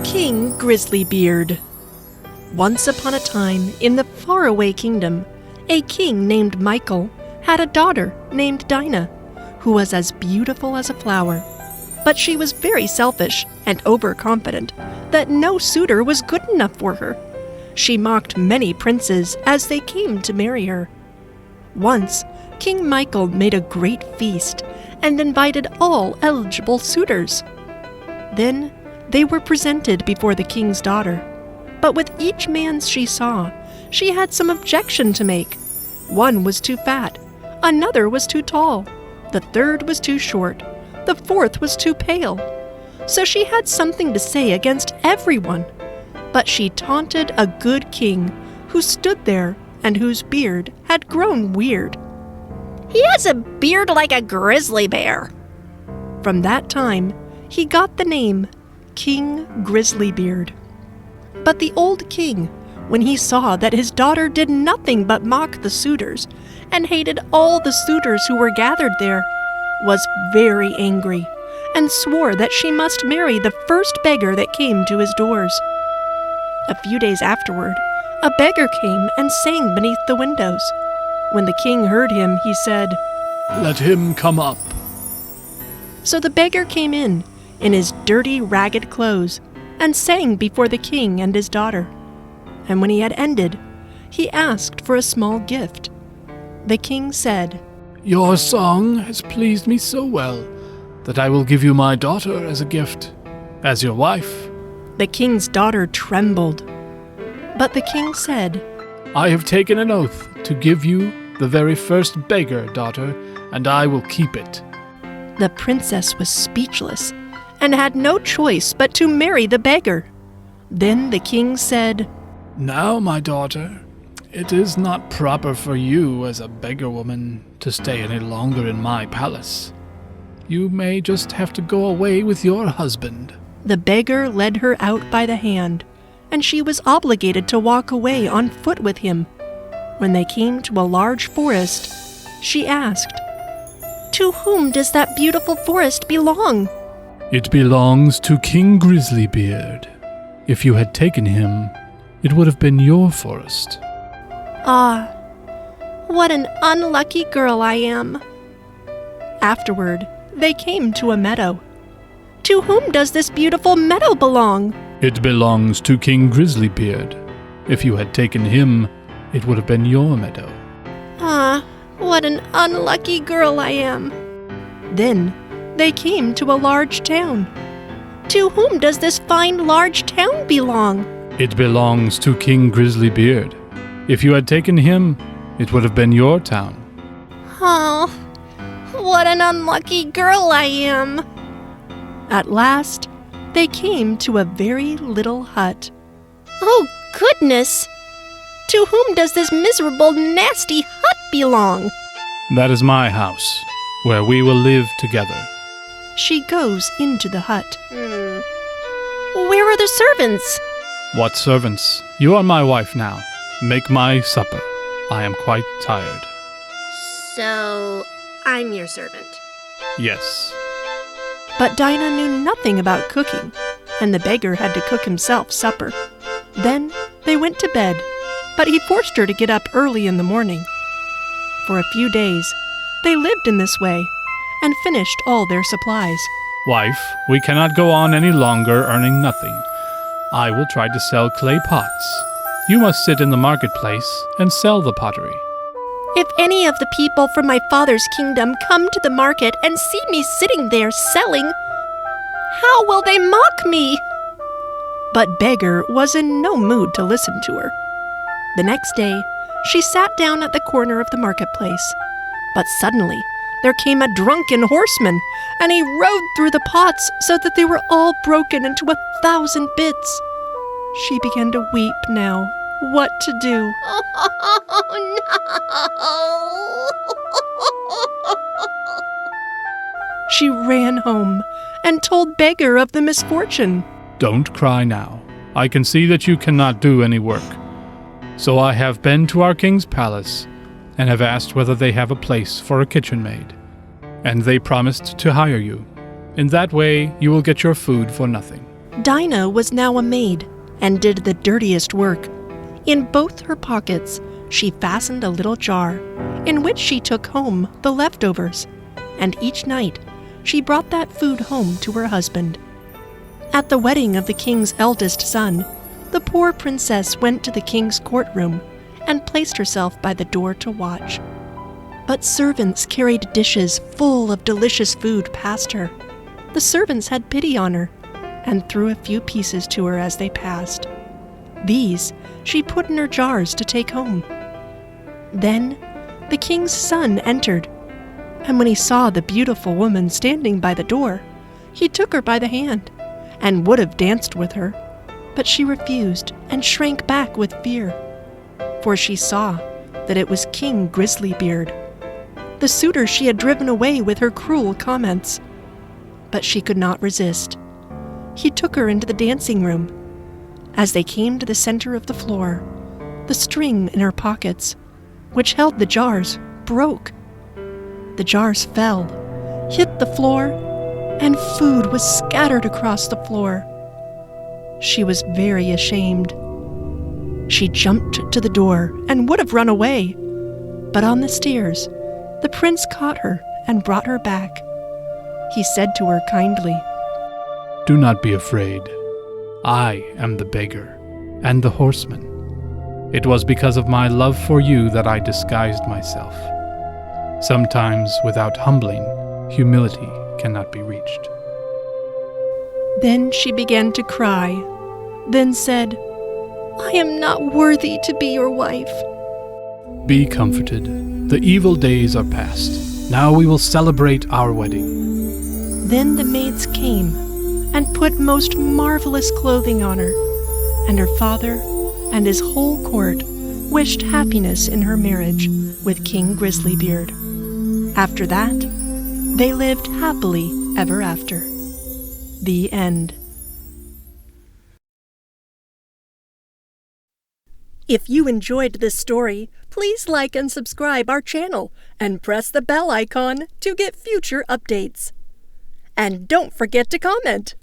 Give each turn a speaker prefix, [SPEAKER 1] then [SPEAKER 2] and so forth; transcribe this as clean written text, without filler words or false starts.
[SPEAKER 1] King Grisly Beard. Once upon a time, in the faraway kingdom, a king named Michael had a daughter named Dinah, who was as beautiful as a flower. But she was very selfish and overconfident that no suitor was good enough for her. She mocked many princes as they came to marry her. Once, King Michael made a great feast and invited all eligible suitors. Then they were presented before the king's daughter. But with each man she saw, she had some objection to make. One was too fat, another was too tall, the third was too short, the fourth was too pale. So she had something to say against everyone. But she taunted a good king who stood there and whose beard had grown weird.
[SPEAKER 2] He has a beard like a grizzly bear.
[SPEAKER 1] From that time, he got the name King Grisly Beard. But the old king, when he saw that his daughter did nothing but mock the suitors and hated all the suitors who were gathered there, was very angry and swore that she must marry the first beggar that came to his doors. A few days afterward, a beggar came and sang beneath the windows. When the king heard him, he said,
[SPEAKER 3] "Let him come up."
[SPEAKER 1] So the beggar came in his dirty, ragged clothes, and sang before the king and his daughter. And when he had ended, he asked for a small gift. The king said,
[SPEAKER 3] "Your song has pleased me so well that I will give you my daughter as a gift, as your wife."
[SPEAKER 1] The king's daughter trembled. But the king said,
[SPEAKER 3] "I have taken an oath to give you the very first beggar, daughter, and I will keep it."
[SPEAKER 1] The princess was speechless and had no choice but to marry the beggar. Then the king said,
[SPEAKER 3] "Now, my daughter, it is not proper for you as a beggar woman to stay any longer in my palace. You may just have to go away with your husband."
[SPEAKER 1] The beggar led her out by the hand, and she was obligated to walk away on foot with him. When they came to a large forest, she asked, "To whom does that beautiful forest belong?"
[SPEAKER 3] "It belongs to King Grisly Beard. If you had taken him, it would have been your forest."
[SPEAKER 1] Ah, what an unlucky girl I am. Afterward, they came to a meadow. "To whom does this beautiful meadow belong?"
[SPEAKER 3] "It belongs to King Grisly Beard. If you had taken him, it would have been your meadow."
[SPEAKER 1] Ah, what an unlucky girl I am. Then they came to a large town. "To whom does this fine large town belong?"
[SPEAKER 3] "It belongs to King Grisly Beard. If you had taken him, it would have been your town."
[SPEAKER 1] Oh, what an unlucky girl I am. At last, they came to a very little hut. "Oh, goodness! To whom does this miserable, nasty hut belong?"
[SPEAKER 3] "That is my house, where we will live together."
[SPEAKER 1] She goes into the hut.
[SPEAKER 2] Where are the servants?
[SPEAKER 3] "What servants? You are my wife now. Make my supper. I am quite tired."
[SPEAKER 2] So, I'm your servant.
[SPEAKER 3] "Yes."
[SPEAKER 1] But Dinah knew nothing about cooking, and the beggar had to cook himself supper. Then they went to bed, but he forced her to get up early in the morning. For a few days, they lived in this way and finished all their supplies.
[SPEAKER 3] "Wife, we cannot go on any longer earning nothing. I will try to sell clay pots. You must sit in the marketplace and sell the pottery."
[SPEAKER 1] If any of the people from my father's kingdom come to the market and see me sitting there selling, how will they mock me? But Beggar was in no mood to listen to her. The next day, she sat down at the corner of the marketplace. But suddenly, there came a drunken horseman, and he rode through the pots so that they were all broken into 1,000 bits. She began to weep now. What to do?
[SPEAKER 2] Oh, no!
[SPEAKER 1] She ran home and told Beggar of the misfortune.
[SPEAKER 3] "Don't cry now. I can see that you cannot do any work. So I have been to our king's palace and have asked whether they have a place for a kitchen maid. And they promised to hire you. In that way, you will get your food for nothing."
[SPEAKER 1] Dinah was now a maid and did the dirtiest work. In both her pockets, she fastened a little jar in which she took home the leftovers, and each night she brought that food home to her husband. At the wedding of the king's eldest son, the poor princess went to the king's courtroom and placed herself by the door to watch. But servants carried dishes full of delicious food past her. The servants had pity on her and threw a few pieces to her as they passed. These she put in her jars to take home. Then the king's son entered, and when he saw the beautiful woman standing by the door, he took her by the hand and would have danced with her, but she refused and shrank back with fear, for she saw that it was King Grisly, the suitor she had driven away with her cruel comments. But she could not resist. He took her into the dancing room. As they came to the center of the floor, the string in her pockets, which held the jars, broke. The jars fell, hit the floor, and food was scattered across the floor. She was very ashamed. She jumped to the door and would have run away, but on the stairs, the prince caught her and brought her back. He said to her kindly,
[SPEAKER 3] "Do not be afraid. I am the beggar and the horseman. It was because of my love for you that I disguised myself. Sometimes, without humbling, humility cannot be reached."
[SPEAKER 1] Then she began to cry, then said, "I am not worthy to be your wife."
[SPEAKER 3] Be comforted. The evil days are past. Now we will celebrate our wedding.
[SPEAKER 1] Then the maids came and put most marvelous clothing on her, and her father and his whole court wished happiness in her marriage with King Grisly. After that, they lived happily ever after. The end. If you enjoyed this story, please like and subscribe our channel and press the bell icon to get future updates. And don't forget to comment.